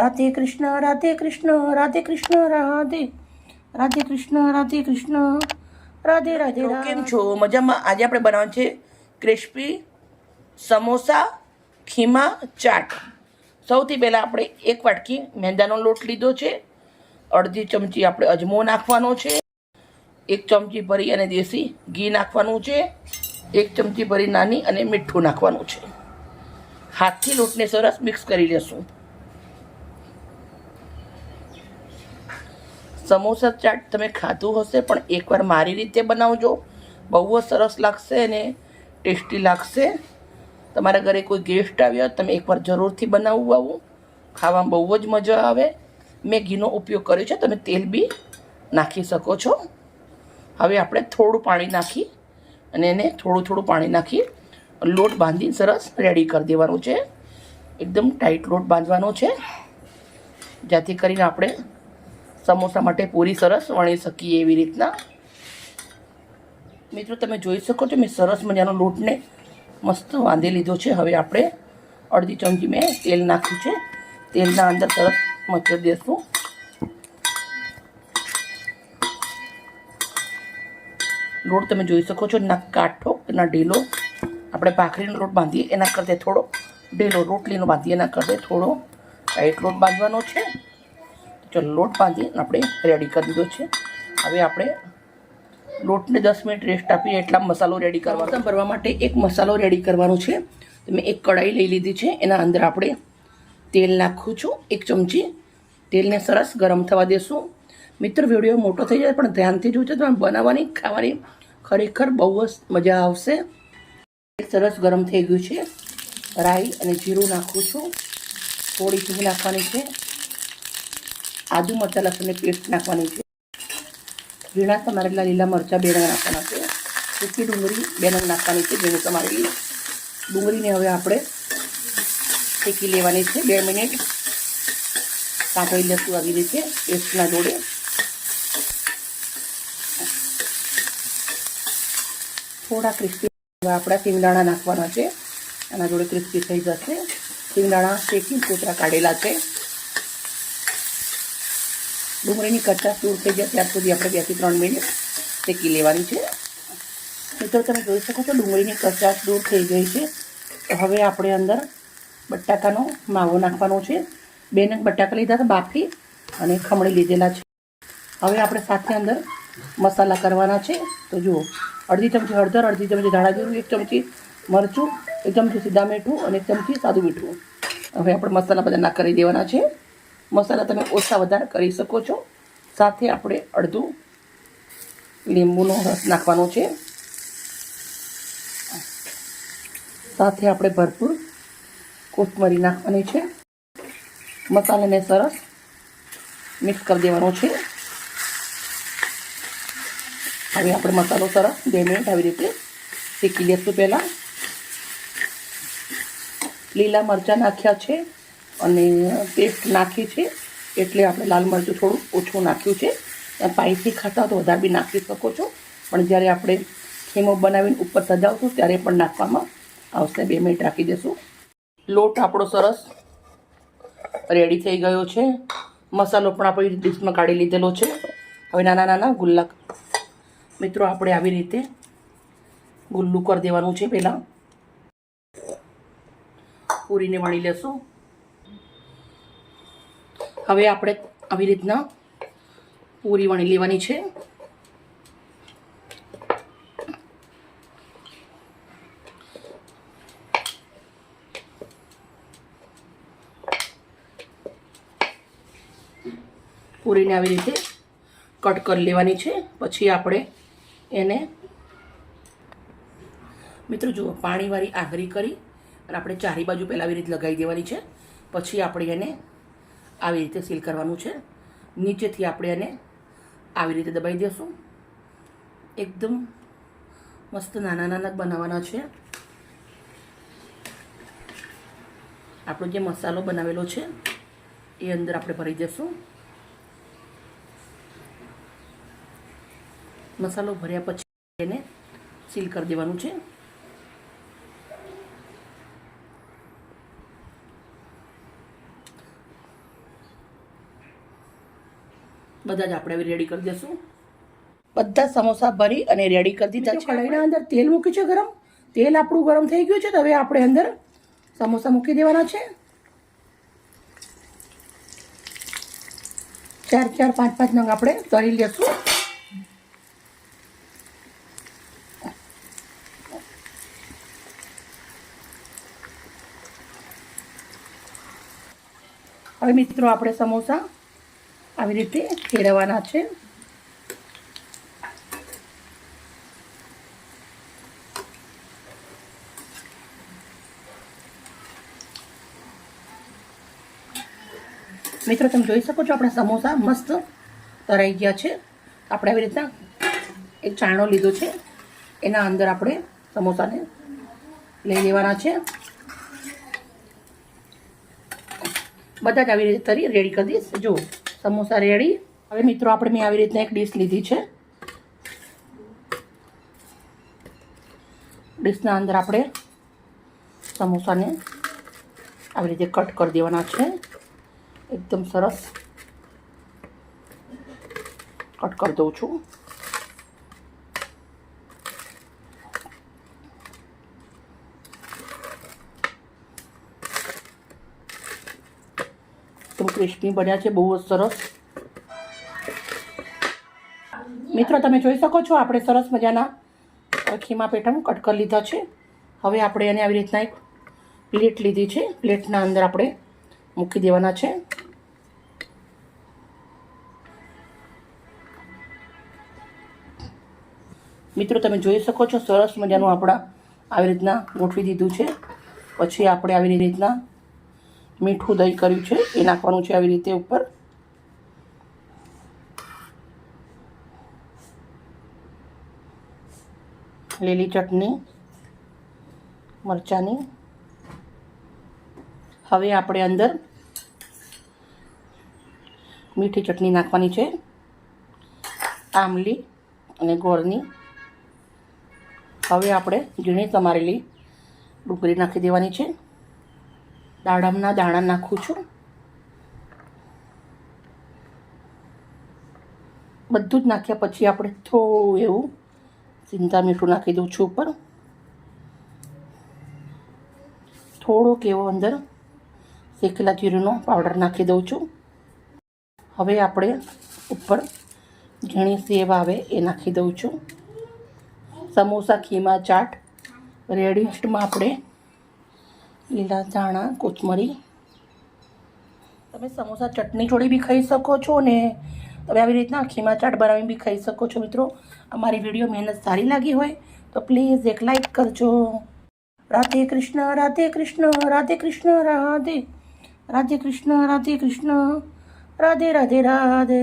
રાધે કૃષ્ણ રાધે કૃષ્ણ રાધે કૃષ્ણ રાધે રાધે કૃષ્ણ રાધે કૃષ્ણ રાધે રાધે. કેમ છો? મજામાં? આજે આપણે બનાવવાનું છે ક્રિસ્પી સમોસા ખીમા ચાટ. સૌથી પહેલાં આપણે એક વાટકી મેંદાનો લોટ લીધો છે, અડધી ચમચી આપણે અજમો નાખવાનો છે, એક ચમચી ભરી અને દેશી ઘી નાખવાનું છે, એક ચમચી ભરી નાની અને મીઠું નાખવાનું છે. હાથથી લોટને સરસ મિક્સ કરી લેશું. સમોસા ચાટ તમે ખાધું હશે, પણ એકવાર મારી રીતે બનાવજો, બહુ જ સરસ લાગશે અને ટેસ્ટી લાગશે. તમારા ઘરે કોઈ ગેસ્ટ આવ્યા તમે એકવાર જરૂરથી બનાવવું આવું, ખાવામાં બહુ જ મજા આવે. મેં ઘીનો ઉપયોગ કર્યો છે, તમે તેલ બી નાખી શકો છો. હવે આપણે થોડું પાણી નાખી અને એને થોડું પાણી નાખી લોટ બાંધી સરસ રેડી કરી દેવાનું છે. એકદમ ટાઈટ લોટ બાંધવાનો છે, જેથી કરીને આપણે સમોસા માટે પૂરી સરસ વણી શકીએ એવી રીતના. મિત્રો તમે જોઈ શકો છો, મેં સરસ મજાનો લોટને મસ્ત બાંધી લીધો છે. હવે આપણે અડધી ચમચી મેં તેલ નાખ્યું છે, તેલના અંદર સરસ મચળ દેશું. લોટ તમે જોઈ શકો છો, ના કાઠો ના ઢીલો. આપણે ભાખરીનો લોટ બાંધીએ એના કરતાં થોડો ઢીલો, રોટલીનો બાંધીએ એના કરતાં થોડો ટાઈટ લોટ બાંધવાનો છે. ચલો લોટ બાંધી આપણે રેડી કરી દીધો છે. હવે આપણે લોટને 10 મિનિટ રેસ્ટ આપીએ એટલા મસાલો રેડી કરવાનો. ભરવા માટે એક મસાલો રેડી કરવાનો છે. મેં એક કઢાઈ લઈ લીધી છે, એના અંદર આપણે તેલ નાખું છું, એક ચમચી. તેલને સરસ ગરમ થવા દેશું. મિત્ર વિડીયો મોટો થઈ જાય પણ ધ્યાનથી જોજો, તમે બનાવવાની ખાવાની ખરેખર બહુ જ મજા આવશે. સરસ ગરમ થઈ ગયું છે. રાઈ અને જીરું નાખું છું, થોડી હિંગ નાખવાની છે, આદુ મરચાં લસણની પેસ્ટ નાખવાની છે, ઝીણા સમારેલા લીલા મરચાં 2 નંગ નાખવાના છે, સૂકી ડુંગળી 2 નંગ નાખવાની છે, ઝીણી સમારેલી ડુંગળીને હવે આપણે શેકી લેવાની છે. 2 મિનિટ સાંકળી લેશું આવી રીતે પેસ્ટના જોડે. થોડા ક્રિસ્પી આપણા સિંગદાણા નાખવાના છે, આના જોડે ક્રિસ્પી થઈ જશે. સિંગદાણા શેકી કોતરા કાઢેલા છે. ડુંગળીની કચાશ દૂર થઈ જાય ત્યાર સુધી આપણે 2 થી 3 મિનિટ શેકી લેવાની છે. મિત્રો તમે જોઈ શકો છો ડુંગળીની કચાશ દૂર થઈ ગઈ છે. તો હવે આપણે અંદર બટાકાનો માવો નાખવાનો છે. 2 નંગ બટાકા લીધા હતા બાફી અને ખમણી લીધેલા છે. હવે આપણે સાથે અંદર મસાલા કરવાના છે. તો જુઓ, અડધી ચમચી હળદર, અડધી ચમચી ધાણા જીરું, 1 ચમચી મરચું, 1 ચમચી સીધા મીઠું અને 1 ચમચી સાદું મીઠું. હવે આપણે મસાલા બધા નાખ કરી દેવાના છે. મસાલા તમે ઓછા વધારે કરી શકો છો. સાથે આપણે અડધું લીંબુનો રસ નાખવાનો છે. સાથે આપણે ભરપૂર કોથમરી નાખવાની છે. મસાલાને સરસ મિક્સ કરી દેવાનો છે. હવે આપણે મસાલો સરસ 2 મિનિટ આવી રીતે શેકી લેશું. પહેલાં લીલા મરચાં નાખ્યા છે અને પેસ્ટ નાખી છે, એટલે આપણે લાલ મરચું થોડું ઓછું નાખ્યું છે. સ્પાઈસી ખાતા તો વધારે બી નાખી શકો છો, પણ જ્યારે આપણે ખીમો બનાવીને ઉપર સજાવશું ત્યારે પણ નાખવામાં આવશે. 2 મિનિટ રાખી દેશું. લોટ આપણો સરસ રેડી થઈ ગયો છે. મસાલો પણ આપણે ડીશમાં કાઢી લીધેલો છે. હવે નાના નાના ગુલ્લા મિત્રો આપણે આવી રીતે ગુલ્લું કરી દેવાનું છે. પહેલાં પૂરીને વણી લેશું. હવે આપણે આવી રીતના પૂરી વણી લેવાની છે. પૂરીને આવી રીતે કટ કરી લેવાની છે. પછી આપણે એને મિત્રો જુઓ પાણીવાળી આંગળી કરી અને આપણે ચારે બાજુ પહેલાં આવી રીતે લગાવી દેવાની છે. પછી આપણે એને આવી રીતે સીલ કરવાનું છે. નીચેથી આપણે એને આવી રીતે દબાવી દઈશું. એકદમ મસ્ત નાના નાના બનાવવાના છે. આપણો જે મસાલો બનાવેલો છે એ અંદર આપણે ભરી દઈશું. મસાલો ભર્યા પછી એને સીલ કરી દેવાનું છે. બધા જ આપણે રેડી કરી દઈશું. બધા સમોસા ભરી અને રેડી કરી દીધા છે. કઢાઈના અંદર તેલ મૂક્યું છે ગરમ. તેલ આપણું ગરમ થઈ ગયું છે. તો હવે આપણે અંદર સમોસા મૂકી દેવાના છે. 4 5 નંગ આપણે તળી લેશું. હવે મિત્રો આપણે સમોસા આવી રીતે ફેરવવાના છે. મિત્રો તમે જોઈ શકો છો આપણા સમોસા મસ્ત તરાઈ ગયા છે. આપણે આવી રીતના એક ચાણો લીધો છે, એના અંદર આપણે સમોસાને લઈ લેવાના છે. બધા જ આવી રીતે તરી રેડી કરી દઈશ. જો સમોસા રેડી. હવે મિત્રો આપણે મેં આવી રીતના એક ડીશ લીધી છે. ડીશના અંદર આપણે સમોસાને આવી રીતે કટ કરી દેવાના છે. એકદમ સરસ કટ કરી દઉં છું. એકદમ ક્રિસ્પી બન્યા છે, બહુ જ સરસ. મિત્રો તમે જોઈ શકો છો આપણે સરસ મજાના ખીમા પેટર્ન કટ કરી લીધા છે. હવે આપણે એને આવી રીતના એક પ્લેટ લીધી છે. પ્લેટના અંદર આપણે મૂકી દેવાના છે. મિત્રો તમે જોઈ શકો છો સરસ મજાનું આપણા આવી રીતના ગોઠવી દીધું છે. પછી આપણે આવી રીતના મીઠું દહીં કર્યું છે એ નાખવાનું છે આવી રીતે ઉપર. લીલી ચટણી મરચાંની. હવે આપણે અંદર મીઠી ચટણી નાખવાની છે, આમલી અને ગોળની. હવે આપણે ઝીણી સમારેલી ડુંગળી નાખી દેવાની છે. દાડમના દાણા નાખું છું. બધું જ નાખ્યા પછી આપણે થોડું એવું સિંધા મીઠું નાખી દઉં છું ઉપર. થોડોક એવો અંદર શેકેલા જીરુંનો પાવડર નાખી દઉં છું. હવે આપણે ઉપર ઝીણી સેવ આવે એ નાખી દઉં છું. સમોસા ખીમા ચાટ રેડીમાં આપણે લીલા ધાણા કોથમરી. તમે સમોસા ચટણી જોડે બી ખાઈ શકો છો ને તમે આવી રીતના ખીમા ચાટ બનાવીને બી ખાઈ શકો છો. મિત્રો અમારી વિડીયો મહેનત સારી લાગી હોય તો પ્લીઝ એક લાઈક કરજો. રાધે કૃષ્ણ રાધે કૃષ્ણ રાધે કૃષ્ણ રાધે રાધે કૃષ્ણ રાધે કૃષ્ણ રાધે રાધે રાધે.